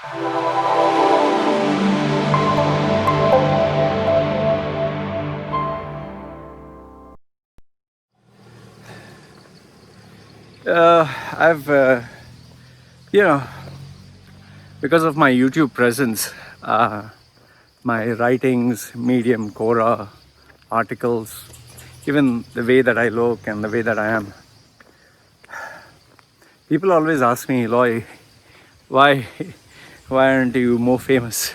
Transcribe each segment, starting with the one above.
I've, you know, because of my YouTube presence, my writings, Medium, Quora, articles, even the way that I look and the way that I am, people always ask me, Loy, why, why aren't you more famous?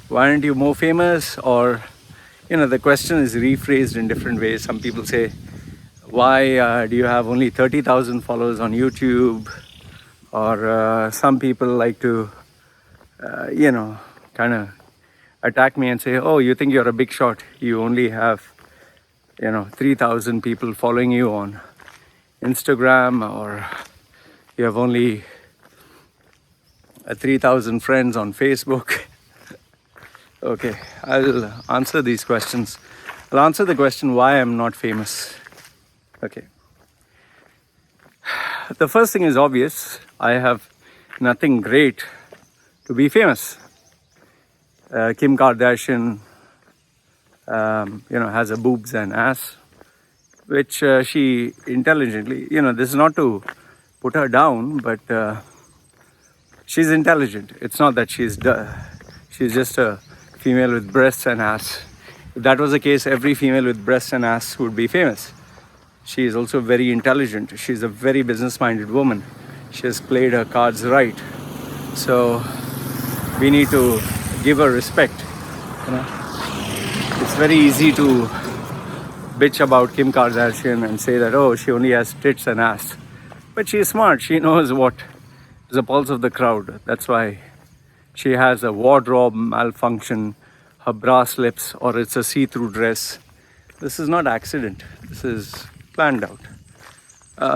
Why aren't you more famous? Or, the question is rephrased in different ways. Some people say, why do you have only 30,000 followers on YouTube? Or some people like to, kind of attack me and say, oh, you think you're a big shot. You only have, 3,000 people following you on Instagram, or you have only 3,000 friends on Facebook. Okay, I'll answer these questions. I'll answer the question why I'm not famous. Okay. The first thing is obvious. I have nothing great to be famous. Kim Kardashian, has a boobs and ass, which she intelligently, this is not to put her down, but she's intelligent. It's not that she's just a female with breasts and ass. If that was the case, every female with breasts and ass would be famous. She is also very intelligent. She's a very business-minded woman. She has played her cards right. So we need to give her respect. It's very easy to bitch about Kim Kardashian and say that, oh, she only has tits and ass. But she is smart. She knows what is the pulse of the crowd. That's why she has a wardrobe malfunction, her bra slips, or it's a see-through dress. This is not accident. This is planned out.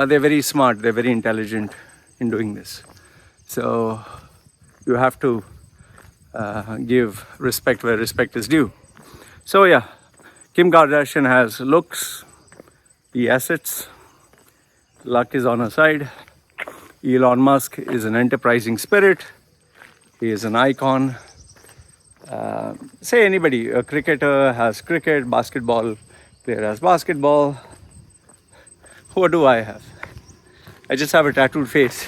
They're very smart. They're very intelligent in doing this. So you have to give respect where respect is due. So yeah, Kim Kardashian has looks, the assets, luck is on her side. Elon Musk is an enterprising spirit. He is an icon. Say anybody, a cricketer has cricket, basketball player has basketball. What do I have? I just have a tattooed face.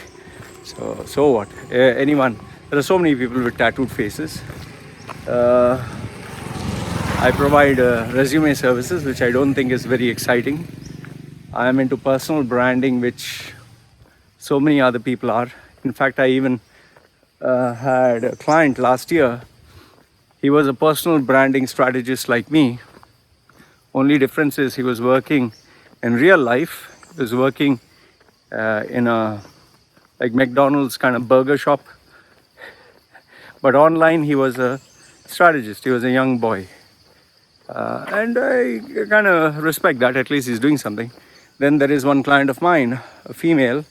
So what? Anyone? There are so many people with tattooed faces. I provide resume services, which I don't think is very exciting. I am into personal branding, which so many other people are. In fact, I even had a client last year. He was a personal branding strategist like me. Only difference is he was working in real life. He was working in a like McDonald's kind of burger shop. But online, he was a strategist. He was a young boy. And I kind of respect that. At least he's doing something. Then there is one client of mine, a female,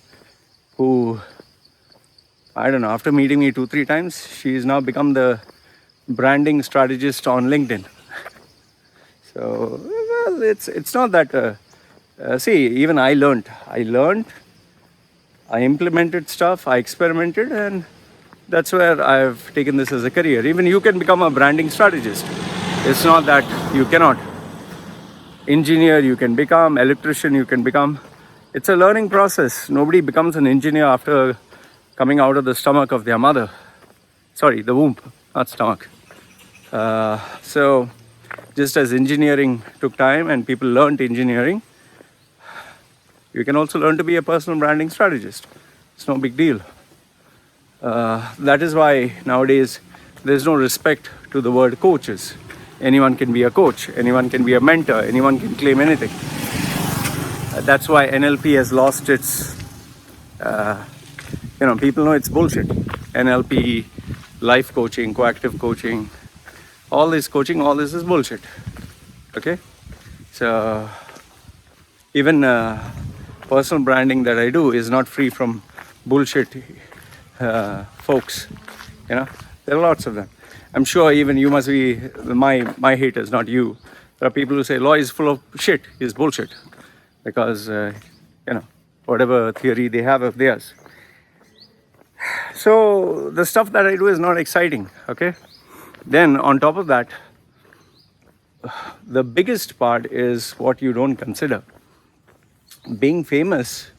who, I don't know, after meeting me 2-3 times, she's now become the branding strategist on LinkedIn. So, well, it's not that... see, even I learned, I implemented stuff, I experimented, and that's where I've taken this as a career. Even you can become a branding strategist. It's not that you cannot. Engineer you can become, electrician you can become. It's a learning process. Nobody becomes an engineer after coming out of the stomach of their mother. Sorry, the womb, not stomach. So just as engineering took time and people learned engineering, you can also learn to be a personal branding strategist. It's no big deal. That is why nowadays there's no respect to the word coaches. Anyone can be a coach, anyone can be a mentor, anyone can claim anything. That's why NLP has lost its, people know it's bullshit. NLP, life coaching, coactive coaching, all this coaching, all this is bullshit. Okay? So, even personal branding that I do is not free from bullshit folks. There are lots of them. I'm sure even you must be my haters, not you. There are people who say Loy is full of shit, is bullshit, because whatever theory they have of theirs. So the stuff that I do is not exciting, okay? Then on top of that, the biggest part is what you don't consider. Being famous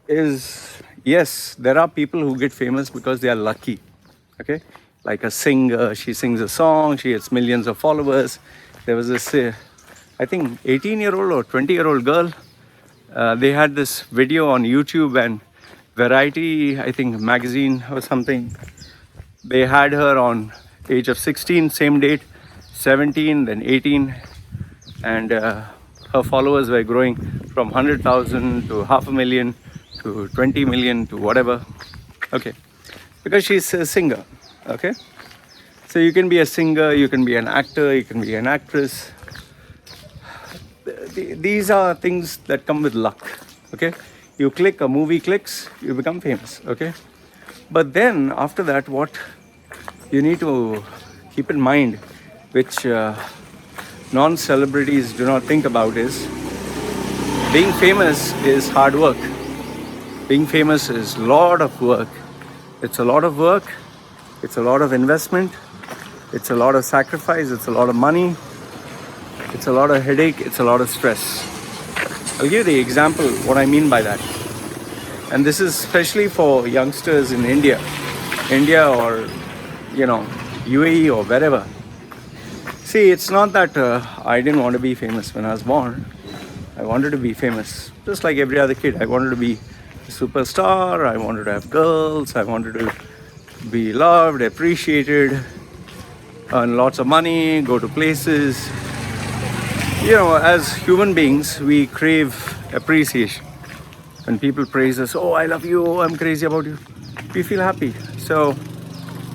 is, yes, there are people who get famous because they are lucky, okay? Like a singer, she sings a song, she gets millions of followers. There was this, I think, 18-year-old or 20-year-old girl. They had this video on YouTube, and Variety, I think, magazine or something, they had her on age of 16, same date, 17, then 18, and her followers were growing from 100,000 to 500,000 to 20 million to whatever, okay, because she's a singer, okay? So you can be a singer, you can be an actor, you can be an actress. These are things that come with luck, okay? You click, a movie clicks, you become famous, okay? But then after that, what you need to keep in mind, which non-celebrities do not think about, is being famous is hard work. Being famous is a lot of work. It's a lot of work, it's a lot of investment, it's a lot of sacrifice, it's a lot of money, it's a lot of headache, it's a lot of stress. I'll give you the example what I mean by that. And this is especially for youngsters in India or, UAE or wherever. See, it's not that I didn't want to be famous when I was born. I wanted to be famous, just like every other kid. I wanted to be a superstar, I wanted to have girls, I wanted to be loved, appreciated, earn lots of money, go to places. As human beings, we crave appreciation. When people praise us, oh, I love you, oh, I'm crazy about you, we feel happy. So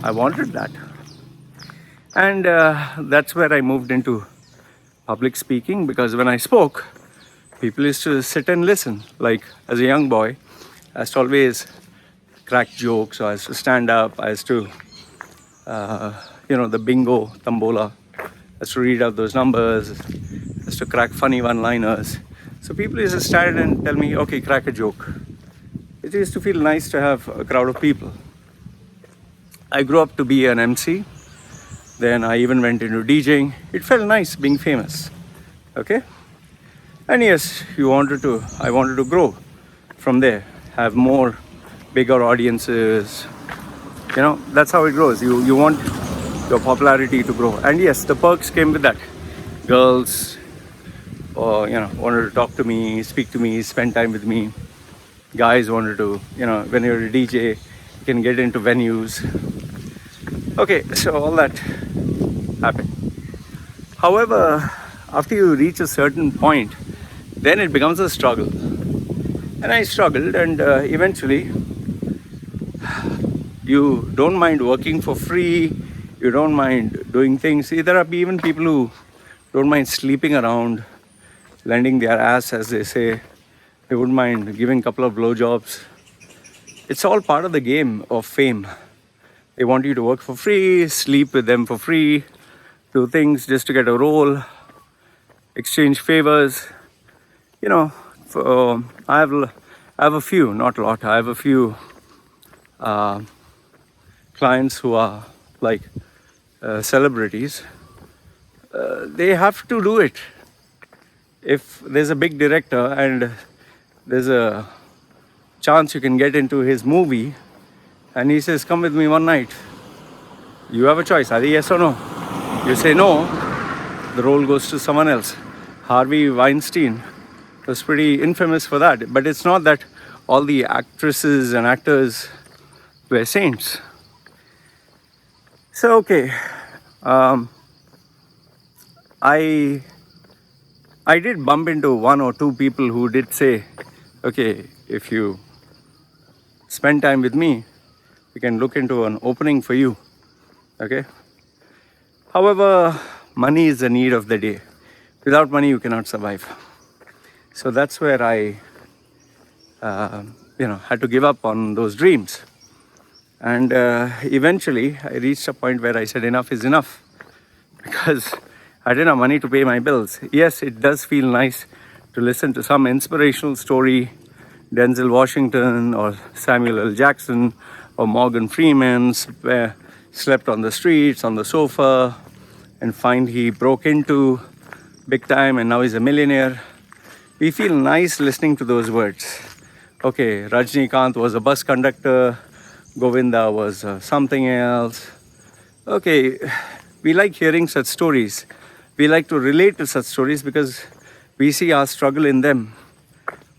I wanted that. And that's where I moved into public speaking, because when I spoke, people used to sit and listen. Like as a young boy, I used to always crack jokes, or I used to stand up, I used to, the bingo, tambola, I used to read out those numbers, I used to crack funny one-liners. So people used to stand and tell me, okay, crack a joke. It used to feel nice to have a crowd of people. I grew up to be an MC. Then I even went into DJing. It felt nice being famous, okay? And yes, I wanted to grow from there, have more, bigger audiences. That's how it grows. You want your popularity to grow. And yes, the perks came with that. Girls, wanted to talk to me, speak to me, spend time with me. Guys wanted to, when you're a DJ, you can get into venues. Okay, so all that happened. However, after you reach a certain point, then it becomes a struggle. And I struggled, and eventually, you don't mind working for free, you don't mind doing things. See, there are even people who don't mind sleeping around, lending their ass, as they say. They wouldn't mind giving a couple of blowjobs. It's all part of the game of fame. They want you to work for free, sleep with them for free, do things just to get a role, exchange favors. I have a few, not a lot. I have a few clients who are like celebrities. They have to do it. If there's a big director and there's a chance you can get into his movie, and he says, come with me one night, you have a choice, either yes or no. You say no, the role goes to someone else. Harvey Weinstein was pretty infamous for that. But it's not that all the actresses and actors were saints. So, okay, I did bump into one or two people who did say, okay, if you spend time with me, we can look into an opening for you, okay? However, money is the need of the day. Without money, you cannot survive. So that's where I, had to give up on those dreams. And eventually, I reached a point where I said enough is enough, because I didn't have money to pay my bills. Yes, it does feel nice to listen to some inspirational story, Denzel Washington or Samuel L. Jackson or Morgan Freeman, slept on the streets, on the sofa, and find he broke into big time and now he's a millionaire. We feel nice listening to those words. Okay, Rajnikant was a bus conductor, Govinda was something else. Okay, we like hearing such stories. We like to relate to such stories because we see our struggle in them.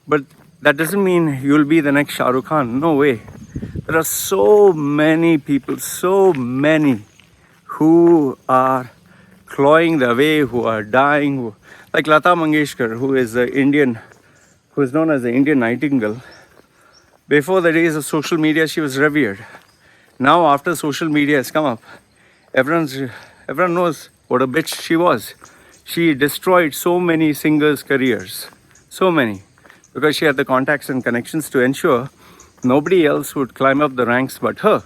But that doesn't mean you'll be the next Shah Rukh Khan. No way. There are so many people, so many who are clawing their way, who are dying. Like Lata Mangeshkar, who is known as the Indian Nightingale. Before the days of social media, she was revered. Now, after social media has come up, everyone knows what a bitch she was. She destroyed so many singers' careers. So many. Because she had the contacts and connections to ensure nobody else would climb up the ranks but her.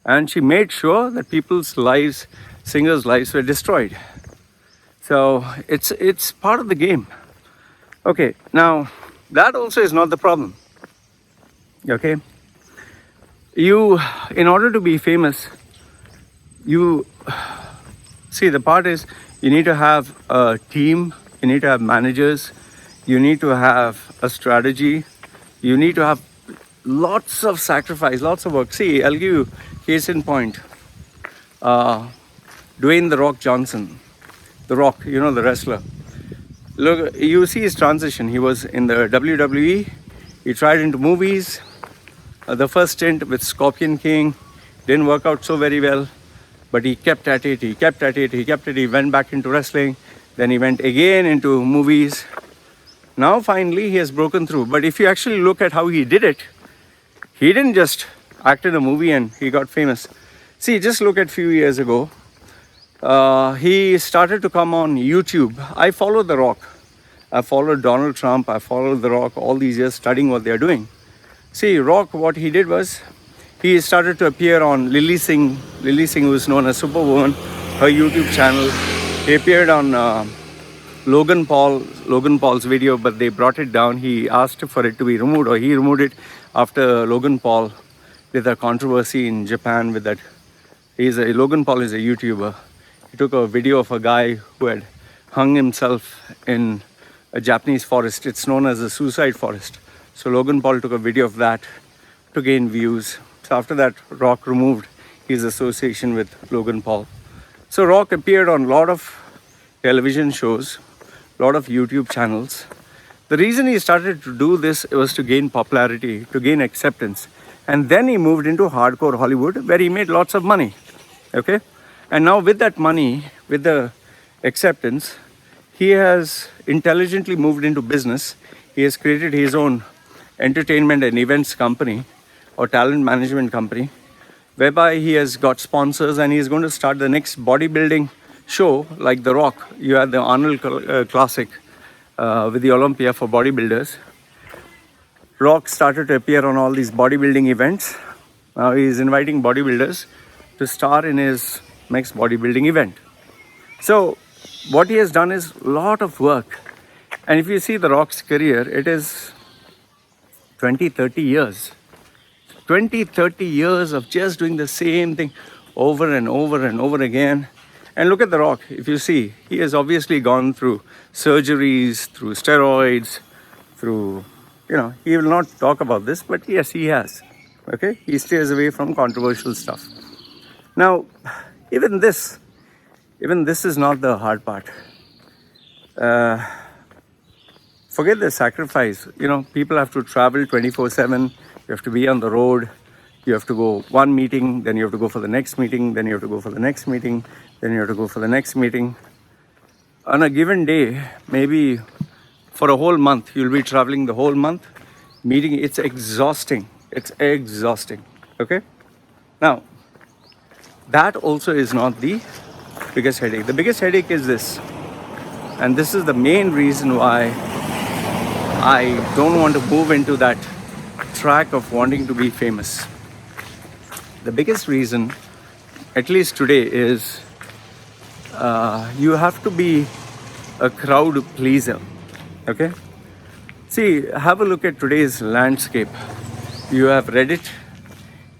And she made sure that people's lives, singers' lives were destroyed. So it's part of the game. Okay, now that also is not the problem. Okay? In order to be famous, see, the part is you need to have a team, you need to have managers, you need to have a strategy, you need to have lots of sacrifice, lots of work. See, I'll give you case in point. Dwayne "The Rock" Johnson, The Rock, you know, the wrestler. Look, you see his transition. He was in the WWE, he tried into movies. The first stint with Scorpion King didn't work out so very well, but he kept at it, he went back into wrestling, then he went again into movies. Now finally he has broken through. But if you actually look at how he did it, he didn't just act in a movie and he got famous. See, just look at a few years ago. He started to come on YouTube. I followed The Rock. I followed Donald Trump. I followed The Rock all these years, studying what they're doing. See, Rock, what he did was, he started to appear on Lily Singh, who is known as Superwoman, her YouTube channel. He appeared on Logan Paul's video, but they brought it down. He asked for it to be removed, or he removed it after Logan Paul did a controversy in Japan with that. Logan Paul is a YouTuber. He took a video of a guy who had hung himself in a Japanese forest. It's known as a suicide forest. So Logan Paul took a video of that to gain views. So after that, Rock removed his association with Logan Paul. So Rock appeared on a lot of television shows, a lot of YouTube channels. The reason he started to do this was to gain popularity, to gain acceptance. And then he moved into hardcore Hollywood, where he made lots of money. Okay? And now with that money, with the acceptance, he has intelligently moved into business. He has created his own entertainment and events company or talent management company, whereby he has got sponsors and he is going to start the next bodybuilding show like The Rock. You had the Arnold Classic with the Olympia for bodybuilders. Rock started to appear on all these bodybuilding events. Now he is inviting bodybuilders to star in his next bodybuilding event. So what he has done is a lot of work. And if you see The Rock's career, it is 20-30 years. 20-30 years of just doing the same thing over and over and over again. And look at The Rock. If you see, he has obviously gone through surgeries, through steroids, through, he will not talk about this, but yes, he has. Okay? He stays away from controversial stuff. Now, even this is not the hard part. Forget the sacrifice. People have to travel 24/7. You have to be on the road. You have to go one meeting, then you have to go for the next meeting, then you have to go for the next meeting, then you have to go for the next meeting. On a given day, maybe for a whole month, you'll be traveling the whole month. Meeting, it's exhausting. It's exhausting. Okay? Now, that also is not the biggest headache. The biggest headache is this. And this is the main reason why I don't want to move into that track of wanting to be famous. The biggest reason, at least today, is you have to be a crowd pleaser. Okay? See, have a look at today's landscape. You have Reddit,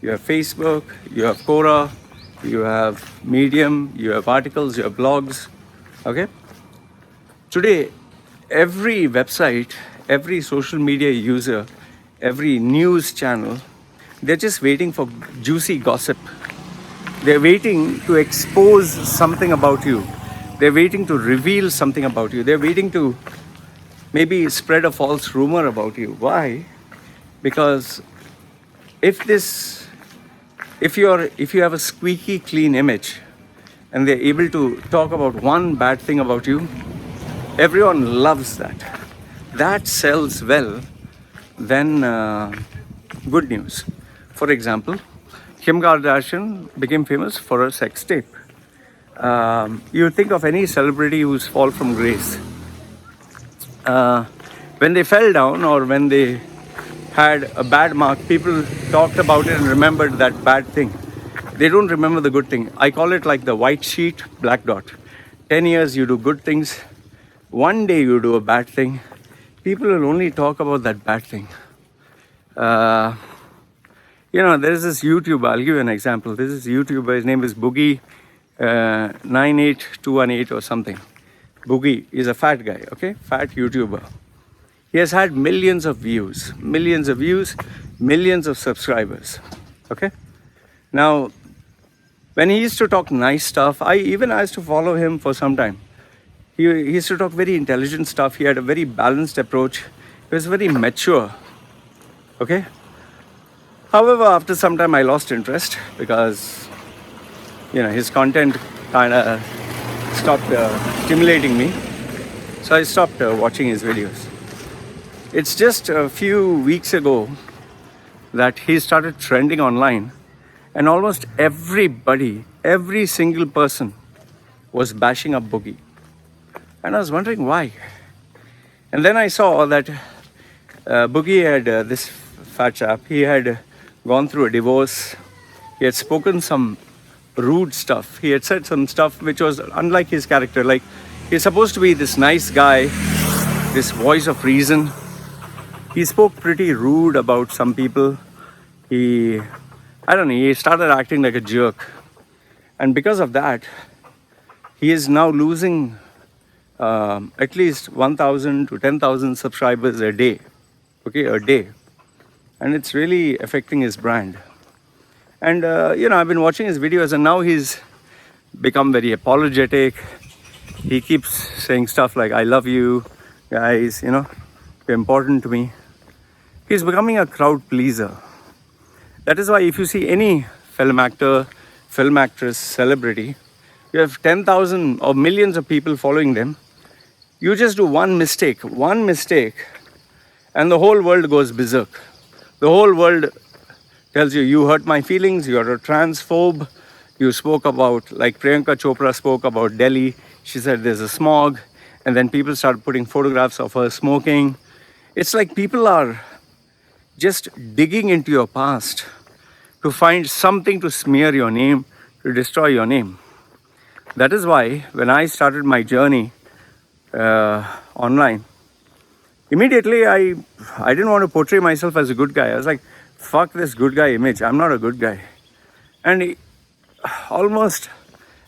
you have Facebook, you have Quora, you have Medium, you have articles, you have blogs. Okay? Today, every website, every social media user, every news channel, they're just waiting for juicy gossip. They're waiting to expose something about you. They're waiting to reveal something about you. They're waiting to maybe spread a false rumor about you. Why? Because if you have a squeaky clean image and they're able to talk about one bad thing about you, everyone loves that. That sells well than good news. For example, Kim Kardashian became famous for her sex tape. You think of any celebrity who's fall from grace. When they fell down or when they had a bad mark, people talked about it and remembered that bad thing. They don't remember the good thing. I call it like the white sheet, black dot. 10 years you do good things. One day you do a bad thing. People will only talk about that bad thing. There is this YouTuber, I'll give you an example. This is YouTuber, his name is Boogie 98218 or something. Boogie is a fat guy, okay? Fat YouTuber. He has had millions of views, millions of subscribers, okay? Now, when he used to talk nice stuff, I even used to follow him for some time. He used to talk very intelligent stuff. He had a very balanced approach. He was very mature, okay? However, after some time, I lost interest because, his content kind of stopped stimulating me. So I stopped watching his videos. It's just a few weeks ago that he started trending online, and almost everybody, every single person was bashing up Boogie. And I was wondering why. And then I saw that Boogie had this fat chap, he had gone through a divorce. He had spoken some rude stuff. He had said some stuff which was unlike his character. Like, he's supposed to be this nice guy, this voice of reason. He spoke pretty rude about some people. He started acting like a jerk. And because of that, he is now losing at least 1,000 to 10,000 subscribers a day. Okay, a day. And it's really affecting his brand. And, I've been watching his videos, and now he's become very apologetic. He keeps saying stuff like, I love you, guys, you're important to me. He's becoming a crowd pleaser. That is why if you see any film actor, film actress, celebrity, you have 10,000 or millions of people following them. You just do one mistake, and the whole world goes berserk. The whole world tells you hurt my feelings, you're a transphobe. You spoke about, like Priyanka Chopra spoke about Delhi. She said there's a smog. And then people started putting photographs of her smoking. It's like people are just digging into your past to find something to smear your name, to destroy your name. That is why when I started my journey online, immediately I didn't want to portray myself as a good guy. I was like, fuck this good guy image. I'm not a good guy. And almost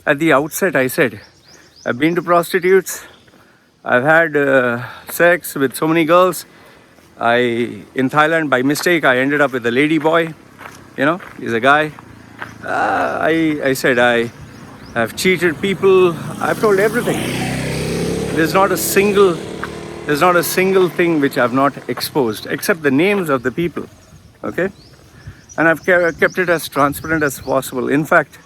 at the outset, I said, I've been to prostitutes. I've had sex with so many girls. In Thailand, by mistake, I ended up with a lady boy. He's a guy. I said I have cheated people. I've told everything. There's not a single thing which I've not exposed, except the names of the people. Okay? And I've kept it as transparent as possible. In fact,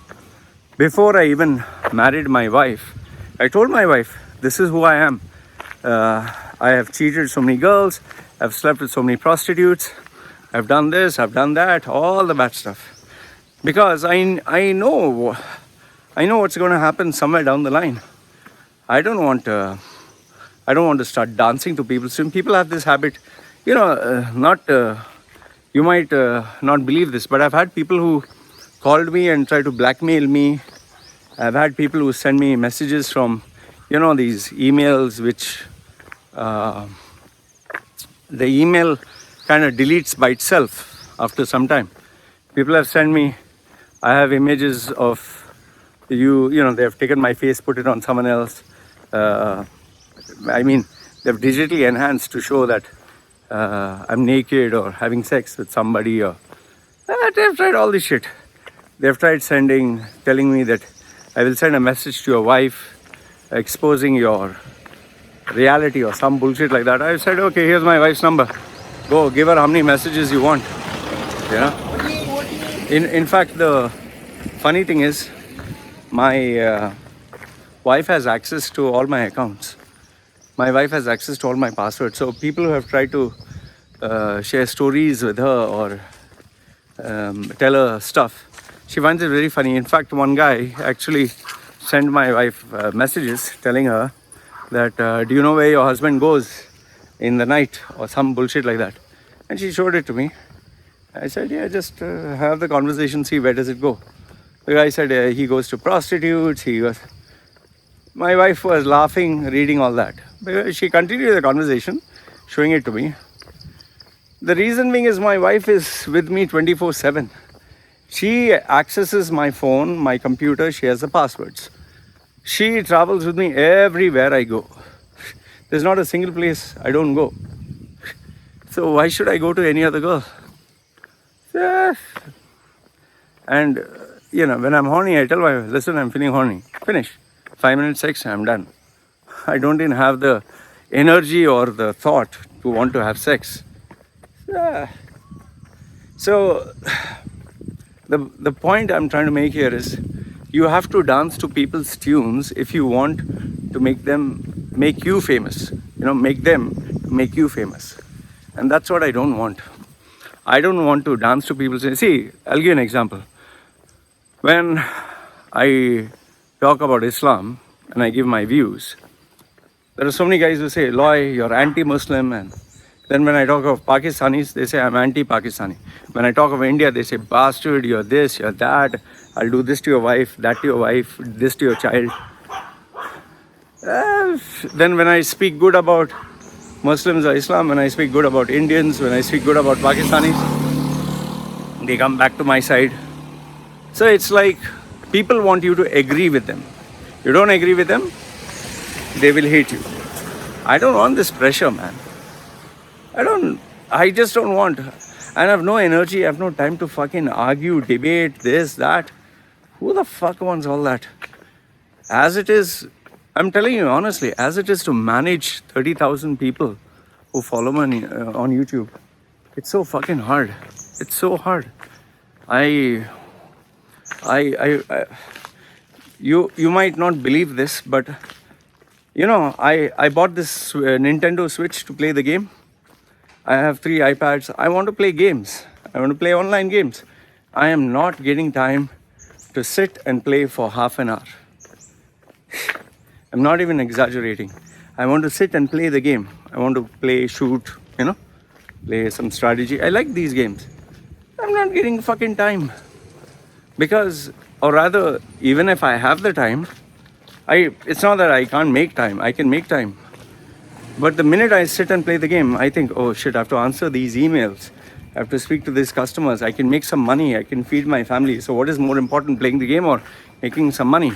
before I even married my wife, I told my wife, this is who I am. I have cheated so many girls. I've slept with so many prostitutes. I've done this, I've done that, all the bad stuff. Because I know what's going to happen somewhere down the line. I don't want to start dancing to people. So people have this habit, you might not believe this, but I've had people who called me and tried to blackmail me. I've had people who send me messages from, these emails which the email kind of deletes by itself after some time. People have sent me, I have images of they have taken my face, put it on someone else. I mean, they've digitally enhanced to show that I'm naked or having sex with somebody, or they've tried all this shit. They've tried telling me that I will send a message to your wife exposing your reality or some bullshit like that. I said, okay, here's my wife's number. Go give her how many messages you want. In fact, the funny thing is, my wife has access to all my accounts. My wife has access to all my passwords. So people who have tried to share stories with her or tell her stuff, she finds it very funny. In fact, one guy actually sent my wife messages telling her that, do you know where your husband goes in the night, or some bullshit like that. And she showed it to me. I said, yeah, just have the conversation, see where does it go. The guy said he goes to prostitutes, My wife was laughing, reading all that. But she continued the conversation, showing it to me. The reason being is my wife is with me 24/7. She accesses my phone, my computer, she has the passwords. She travels with me everywhere I go. There's not a single place I don't go. So why should I go to any other girl? And when I'm horny, I tell my wife, listen, I'm feeling horny. Finish. 5 minutes sex, I'm done. I don't even have the energy or the thought to want to have sex. So the point I'm trying to make here is, you have to dance to people's tunes if you want to make you famous. Make them make you famous. And that's what I don't want. I don't want to dance to people's tunes. See, I'll give you an example. When I talk about Islam and I give my views, there are so many guys who say, Loy, you're anti-Muslim. And then when I talk of Pakistanis, they say I'm anti-Pakistani. When I talk of India, they say, bastard, you're this, you're that. I'll do this to your wife, that to your wife, this to your child. Then when I speak good about Muslims or Islam, when I speak good about Indians, when I speak good about Pakistanis, they come back to my side. So it's like people want you to agree with them. You don't agree with them, they will hate you. I don't want this pressure, man. I just don't want. And I have no energy, I have no time to fucking argue, debate, this, that. Who the fuck wants all that? As it is, I'm telling you honestly, as it is to manage 30,000 people who follow me on YouTube, it's so fucking hard. It's so hard. You might not believe this, but I bought this Nintendo Switch to play the game. I have 3 iPads. I want to play games. I want to play online games. I am not getting time to sit and play for half an hour. I'm not even exaggerating. I want to sit and play the game. I want to play, shoot, play some strategy. I like these games. I'm not getting fucking time. Because, or rather, even if I have the time, it's not that I can't make time. I can make time. But the minute I sit and play the game, I think, oh shit, I have to answer these emails. I have to speak to these customers. I can make some money. I can feed my family. So what is more important, playing the game or making some money?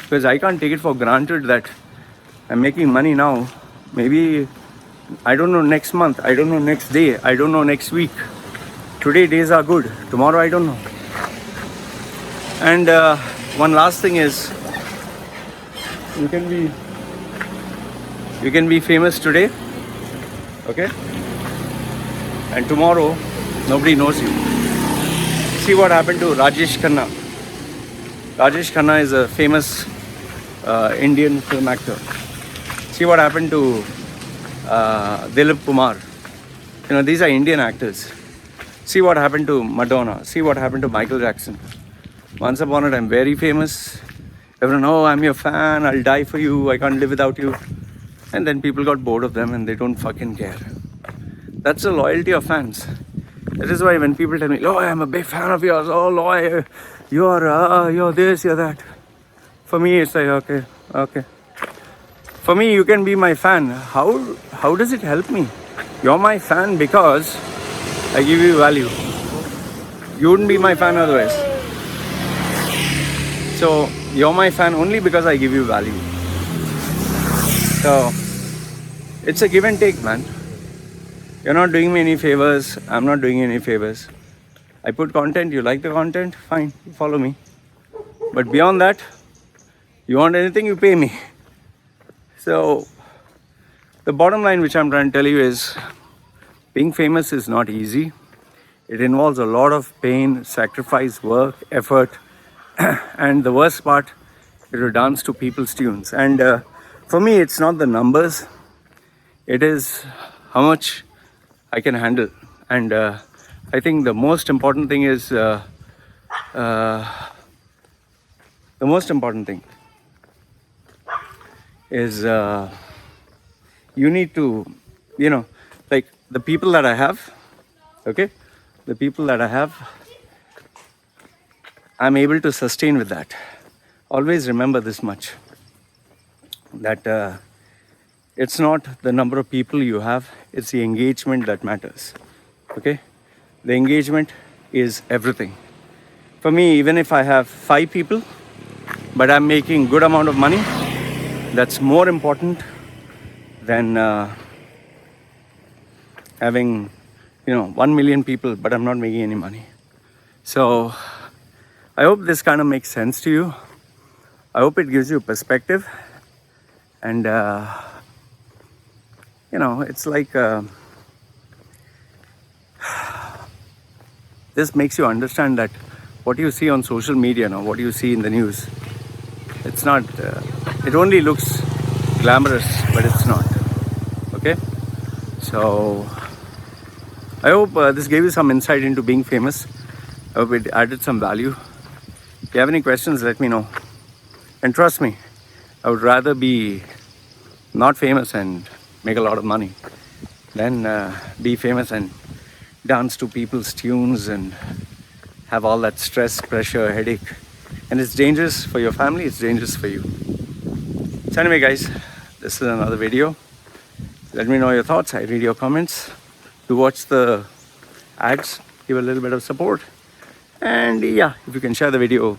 Because I can't take it for granted that I'm making money now. Maybe, I don't know, next month. I don't know next day. I don't know next week. Today days are good. Tomorrow I don't know. And one last thing is, you can be famous today, okay? And tomorrow, nobody knows you. See what happened to Rajesh Khanna. Rajesh Khanna is a famous Indian film actor. See what happened to Dilip Kumar. These are Indian actors. See what happened to Madonna. See what happened to Michael Jackson. Once upon a time, very famous. Everyone, oh, I'm your fan, I'll die for you, I can't live without you. And then people got bored of them and they don't fucking care. That's the loyalty of fans. That is why when people tell me, Loy, I'm a big fan of yours, oh Loy, you're this, you're that. For me, it's like, okay. For me, you can be my fan. How does it help me? You're my fan because I give you value. You wouldn't be my fan otherwise. So you're my fan only because I give you value. So it's a give and take, man. You're not doing me any favors. I'm not doing you any favors. I put content. You like the content? Fine. You follow me. But beyond that, you want anything, you pay me. So the bottom line which I'm trying to tell you is being famous is not easy. It involves a lot of pain, sacrifice, work, effort. And the worst part is to dance to people's tunes. And for me, it's not the numbers. It is how much I can handle. And I think the most important thing is the most important thing is you need to, like the people that I have, okay? The people that I have, I'm able to sustain with that. Always remember this much, that it's not the number of people you have, it's the engagement that matters, okay? The engagement is everything. For me, even if I have 5 people, but I'm making good amount of money, that's more important than having 1 million people, but I'm not making any money. So I hope this kind of makes sense to you. I hope it gives you perspective. And it's like this makes you understand that what you see on social media now, what you see in the news, it's not, it only looks glamorous, but it's not. Okay? So I hope this gave you some insight into being famous. I hope it added some value. If you have any questions, let me know. And trust me, I would rather be not famous and make a lot of money than be famous and dance to people's tunes and have all that stress, pressure, headache. And it's dangerous for your family, it's dangerous for you. So anyway guys, this is another video. Let me know your thoughts. I read your comments. Do watch the ads, give a little bit of support. And yeah, if you can share the video,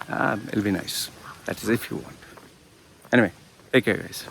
it'll be nice. That is if you want. Anyway, take care guys.